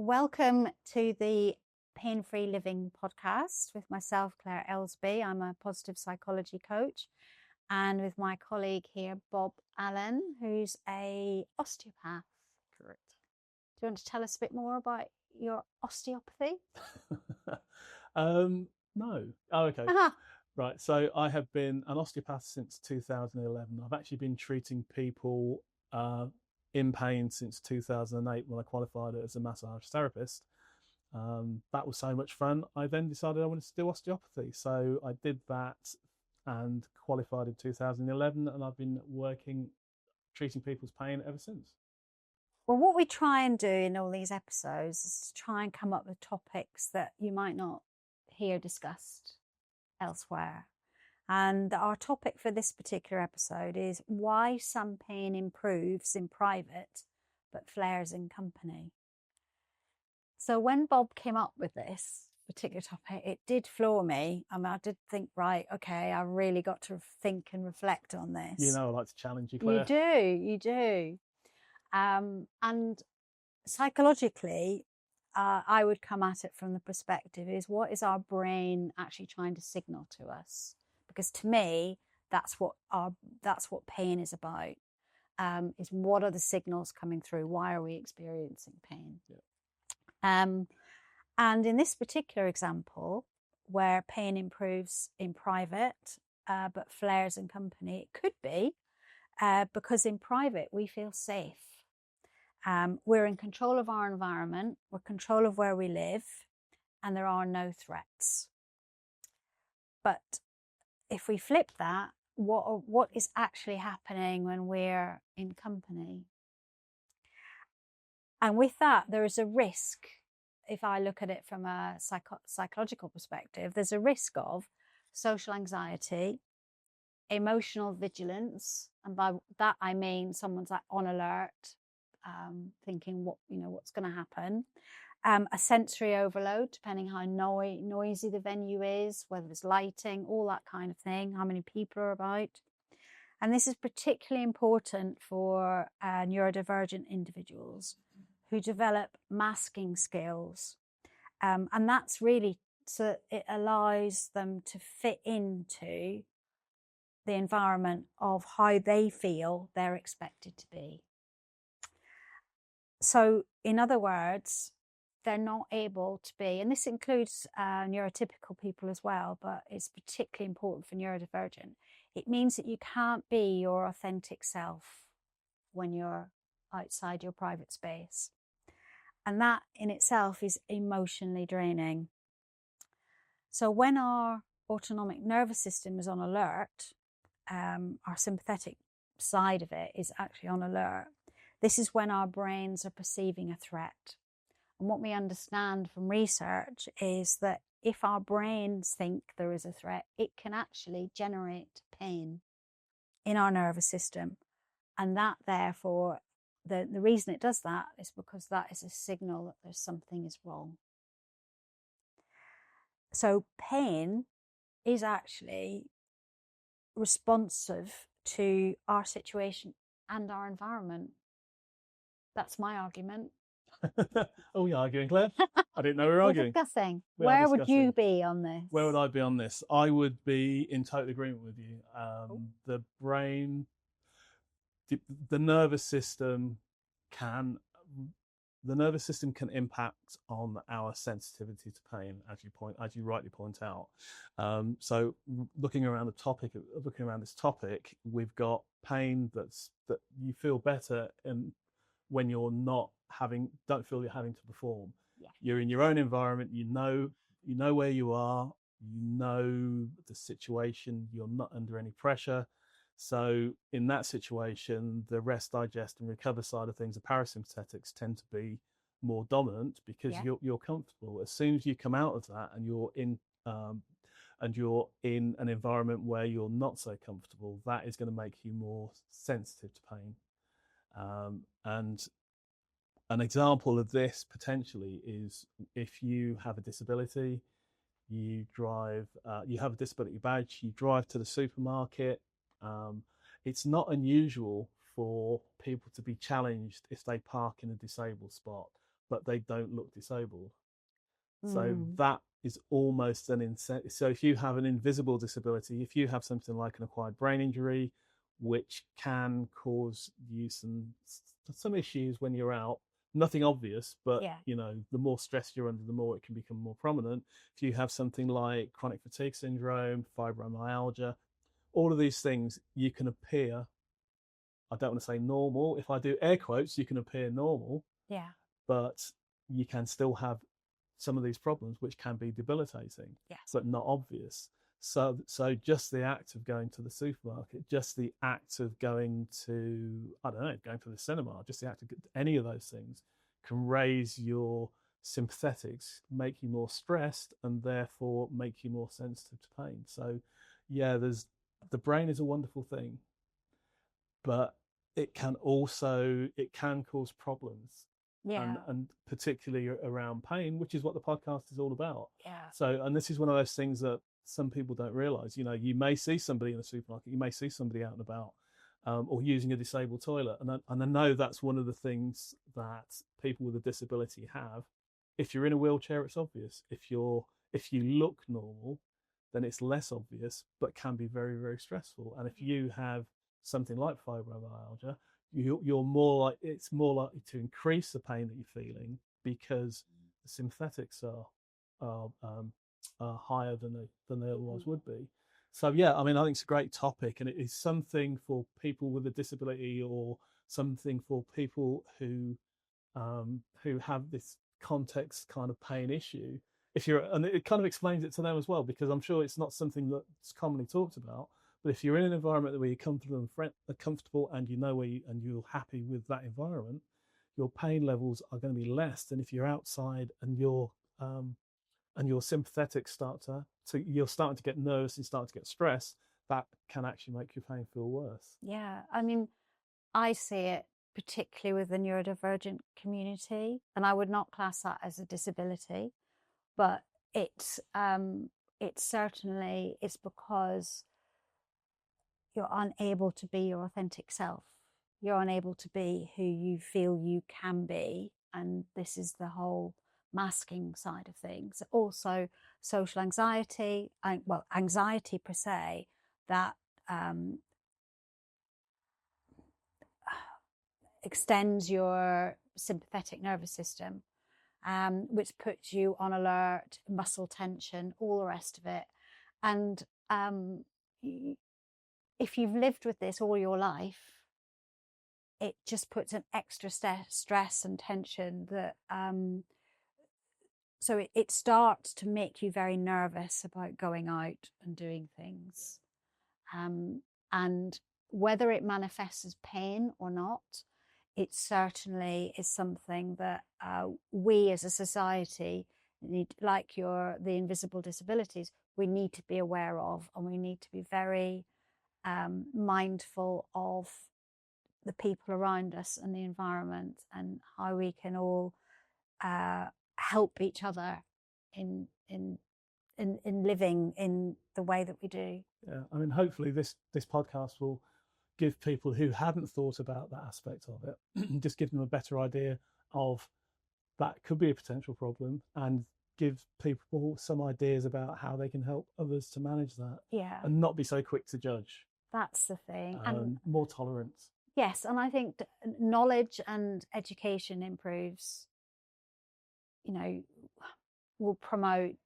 Welcome to the Pain-Free Living podcast with myself, Clare Elsby. I'm a positive psychology coach, and with my colleague here, Bob Allen, who's a osteopath. Correct. Do you want to tell us a bit more about your osteopathy? No. Oh, okay. Aha. Right. So I have been an osteopath since 2011. I've actually been treating people in pain since 2008 when I qualified as a massage therapist. That was so much fun. I then decided I wanted to do osteopathy. So I did that and qualified in 2011, and I've been treating people's pain ever since. Well, what we try and do in all these episodes is to try and come up with topics that you might not hear discussed elsewhere. And our topic for this particular episode is why some pain improves in private but flares in company. So when Bob came up with this particular topic, it did floor me. I mean, I did think, right, okay, I really got to think and reflect on this. You know, I like to challenge you, Claire. You do. And psychologically, I would come at it from the perspective is what is our brain actually trying to signal to us? Because to me, that's what pain is about. Is what are the signals coming through? Why are we experiencing pain? Yeah. And in this particular example, where pain improves in private but flares in company, it could be because in private we feel safe. We're in control of our environment, we're in control of where we live, and there are no threats. But if we flip that, what is actually happening when we're in company? And with that, there is a risk. If I look at it from a psychological perspective, there's a risk of social anxiety, emotional vigilance, and by that I mean someone's like on alert, thinking what's going to happen. A sensory overload, depending how noisy the venue is, whether there's lighting, all that kind of thing, how many people are about. And this is particularly important for neurodivergent individuals who develop masking skills. And that's really so that it allows them to fit into the environment of how they feel they're expected to be. So, in other words, they're not able to be, and this includes neurotypical people as well, but it's particularly important for neurodivergent. It means that you can't be your authentic self when you're outside your private space. And that in itself is emotionally draining. So when our autonomic nervous system is on alert, our sympathetic side of it is actually on alert. This is when our brains are perceiving a threat. And what we understand from research is that if our brains think there is a threat, it can actually generate pain in our nervous system. And that, therefore, the reason it does that is because that is a signal that there's something is wrong. So pain is actually responsive to our situation and our environment. That's my argument. Oh, we're arguing, Claire? I didn't know we were arguing. We're discussing. Where would you be on this? Where would I be on this? I would be in total agreement with you. The brain, the nervous system can impact on our sensitivity to pain, as you rightly point out. So looking around this topic, we've got pain that you feel better when you're don't feel you're having to perform. Yeah. You're in your own environment, you know where you are, you know the situation, you're not under any pressure. So in that situation, the rest, digest and recover side of things, the parasympathetics tend to be more dominant because you're comfortable. As soon as you come out of that and you're in an environment where you're not so comfortable, that is going to make you more sensitive to pain. And an example of this potentially is if you have a disability, you have a disability badge, you drive to the supermarket. It's not unusual for people to be challenged if they park in a disabled spot but they don't look disabled. So Mm. that is almost an incentive. So if you have an invisible disability, if you have something like an acquired brain injury, which can cause you some issues when you're out, nothing obvious, but Yeah. the more stress you're under, the more it can become more prominent. If you have something like chronic fatigue syndrome, fibromyalgia, all of these things, you can appear, I don't want to say normal, if I do air quotes, you can appear normal, Yeah. but you can still have some of these problems which can be debilitating, Yeah. but not obvious. So just the act of going to the supermarket, just the act of going to, I don't know, going to the cinema, just the act of any of those things can raise your sympathetics, make you more stressed, and therefore make you more sensitive to pain. So yeah, the brain is a wonderful thing, but it can cause problems, Yeah. and particularly around pain, which is what the podcast is all about. Yeah. So, and this is one of those things that some people don't realize. You may see somebody in a supermarket, you may see somebody out and about, or using a disabled toilet, and I know that's one of the things that people with a disability have. If you're in a wheelchair, it's obvious. If you look normal, then it's less obvious, but can be very, very stressful. And if you have something like fibromyalgia, it's more likely to increase the pain that you're feeling, because the sympathetics are higher than they otherwise would be. So yeah, I mean, I think it's a great topic, and it is something for people with a disability, or something for people who have this context kind of pain issue. And it kind of explains it to them as well, because I'm sure it's not something that's commonly talked about. But if you're in an environment where you're comfortable and and you're happy with that environment, your pain levels are going to be less than if you're outside and your sympathetics you're starting to get nervous and starting to get stressed. That can actually make your pain feel worse. Yeah. I mean, I see it particularly with the neurodivergent community, and I would not class that as a disability, but it's certainly, it's because you're unable to be your authentic self. You're unable to be who you feel you can be, and this is the whole masking side of things. Also, social anxiety, well, anxiety per se, that extends your sympathetic nervous system, which puts you on alert, muscle tension, all the rest of it. And if you've lived with this all your life, it just puts an extra stress and tension that so it starts to make you very nervous about going out and doing things. And whether it manifests as pain or not, it certainly is something that we as a society need, like the invisible disabilities, we need to be aware of, and we need to be very mindful of the people around us and the environment, and how we can all help each other in living in the way that we do. Yeah, I mean, hopefully this podcast will give people who hadn't thought about that aspect of it, just give them a better idea of that could be a potential problem, and give people some ideas about how they can help others to manage that. Yeah, and not be so quick to judge. that's the thing. And more tolerance. yes, and I think knowledge and education improves, will promote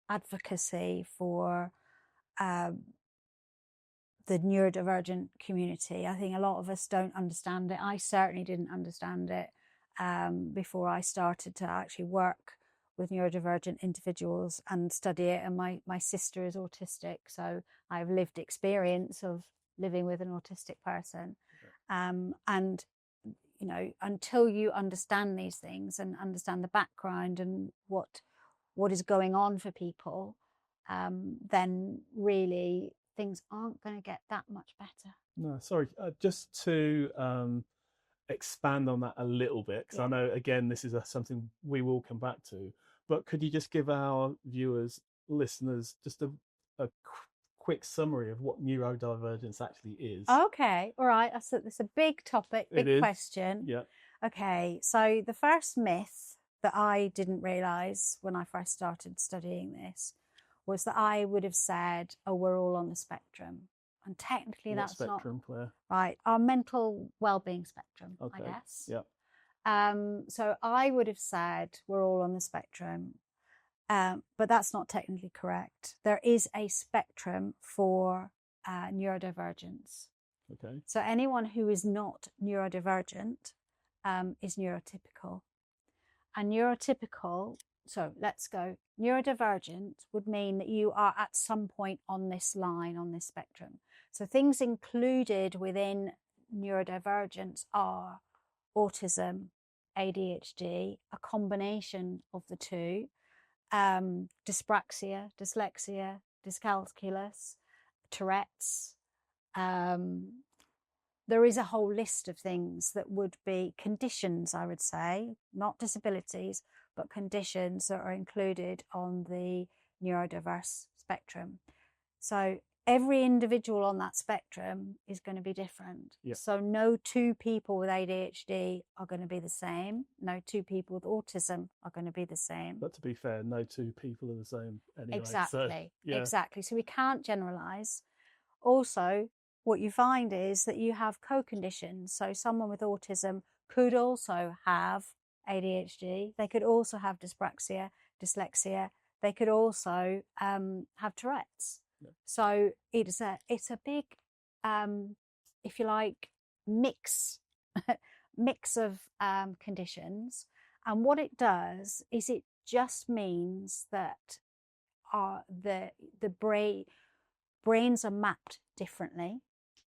advocacy for the neurodivergent community. I think a lot of us don't understand it. I certainly didn't understand it before I started to actually work with neurodivergent individuals and study it. And my sister is autistic, so I have lived experience of living with an autistic person. And until you understand these things and understand the background and what is going on for people, then really things aren't going to get that much better. No, sorry, just to expand on that a little bit, because I know, again, this is something we will come back to, but could you just give our viewers, listeners, just a quick summary of what neurodivergence actually is? Okay, all right, that's a big topic, big question. Yeah. Okay, so the first myth that I didn't realise when I first started studying this was that I would have said, oh, we're all on the spectrum. And technically What that's spectrum, Claire? right. Our mental well-being spectrum, I Okay. guess. Yeah. So I would have said we're all on the spectrum, but that's not technically correct. There is a spectrum for neurodivergence. Okay. So anyone who is not neurodivergent is neurotypical. And neurotypical, so let's go. Neurodivergent would mean that you are at some point on this line, on this spectrum. So things included within neurodivergence are autism, ADHD, a combination of the two, dyspraxia, dyslexia, dyscalculus, Tourette's. There is a whole list of things that would be conditions, I would say, not disabilities, but conditions that are included on the neurodiverse spectrum. So every individual on that spectrum is going to be different. Yeah. So no two people with ADHD are going to be the same. No two people with autism are going to be the same. But to be fair, no two people are the same anyway. Exactly. So, yeah. Exactly. So we can't generalize. Also, what you find is that you have co-conditions. So someone with autism could also have ADHD. They could also have dyspraxia, dyslexia. They could also have Tourette's. Yeah. So it's a big, if you like, mix of conditions. And what it does is it just means that the brains are mapped differently,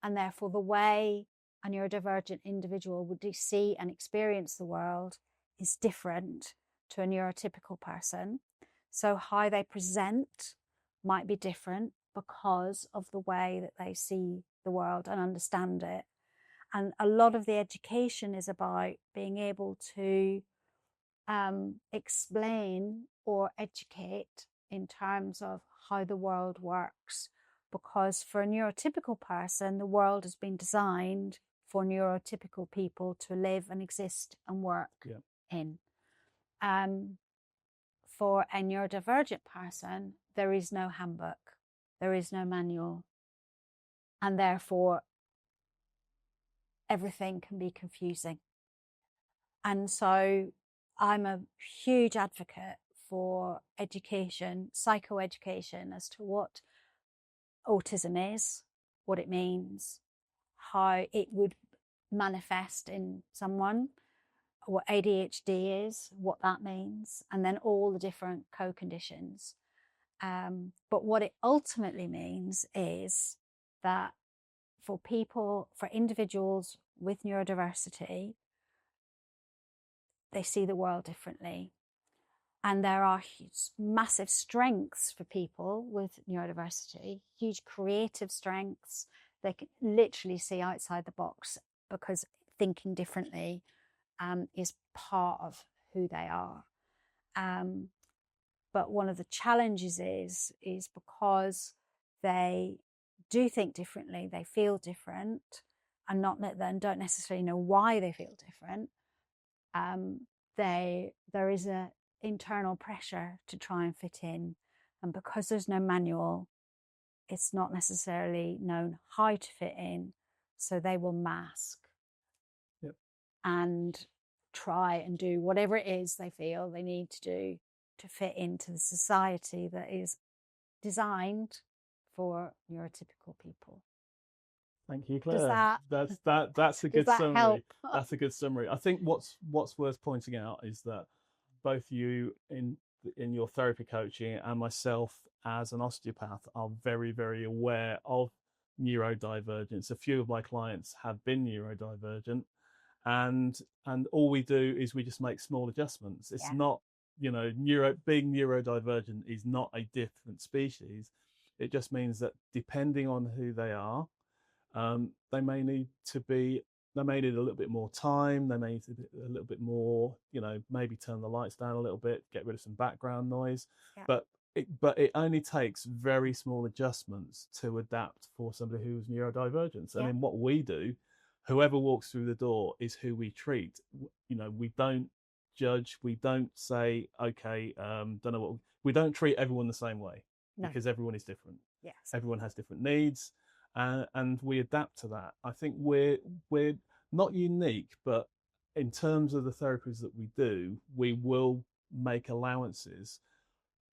and therefore the way a neurodivergent individual would see and experience the world is different to a neurotypical person. So how they present might be different because of the way that they see the world and understand it. And a lot of the education is about being able to explain or educate in terms of how the world works. Because for a neurotypical person, the world has been designed for neurotypical people to live and exist and work in. For a neurodivergent person, there is no handbook, there is no manual, and therefore everything can be confusing. And so I'm a huge advocate for education, psychoeducation, as to what autism is, what it means, how it would manifest in someone, what ADHD is, what that means, and then all the different co-conditions. But what it ultimately means is that for individuals with neurodiversity, they see the world differently. And there are massive strengths for people with neurodiversity, huge creative strengths. They can literally see outside the box because thinking differently is part of who they are. But one of the challenges is because they do think differently, they feel different, and don't necessarily know why they feel different. There is a internal pressure to try and fit in, and because there's no manual, it's not necessarily known how to fit in, so they will mask and try and do whatever it is they feel they need to do to fit into the society that is designed for neurotypical people. Thank you, Claire. That's a good summary. Help? That's a good summary. I think what's worth pointing out is that both you in your therapy coaching and myself as an osteopath are very, very aware of neurodivergence. A few of my clients have been neurodivergent, and all we do is we just make small adjustments. It's not, being neurodivergent is not a different species. It just means that depending on who they are, they may need a little bit more time. They may need a little bit more, maybe turn the lights down a little bit, get rid of some background noise. But it only takes very small adjustments to adapt for somebody who's neurodivergent. And then what we do, whoever walks through the door is who we treat. You know, we don't judge. We don't say, okay, don't know what. We don't treat everyone the same way No. because everyone is different. Yes. Everyone has different needs, and we adapt to that. I think we're not unique, but in terms of the therapies that we do, we will make allowances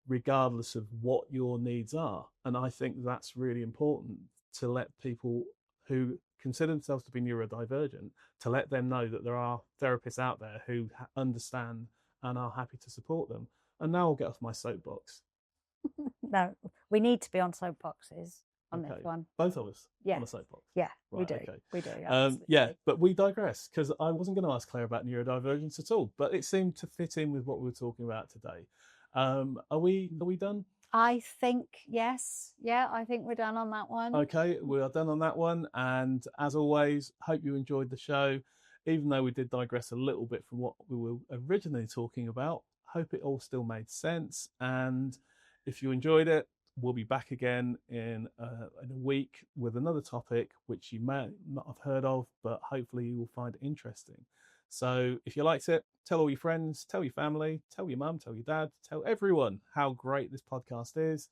regardless of what your needs are. And I think that's really important to let people who consider themselves to be neurodivergent, to let them know that there are therapists out there who understand and are happy to support them. And now I'll get off my soapbox. No, we need to be on soapboxes on Okay. this one. Both of us Yeah. on a soapbox. Yeah, Right, we do. okay. We do. Yeah, but we digress because I wasn't going to ask Claire about neurodivergence at all, but it seemed to fit in with what we were talking about today. Are we done? I think yes. Yeah, I think we're done on that one. Okay, we are done on that one. And as always, hope you enjoyed the show. Even though we did digress a little bit from what we were originally talking about, hope it all still made sense. And if you enjoyed it, we'll be back again in a week with another topic which you may not have heard of, but hopefully you will find interesting. So if you liked it, tell all your friends, tell your family, tell your mum, tell your dad, tell everyone how great this podcast is.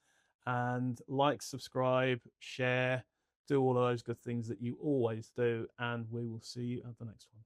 And like, subscribe, share, do all of those good things that you always do. And we will see you at the next one.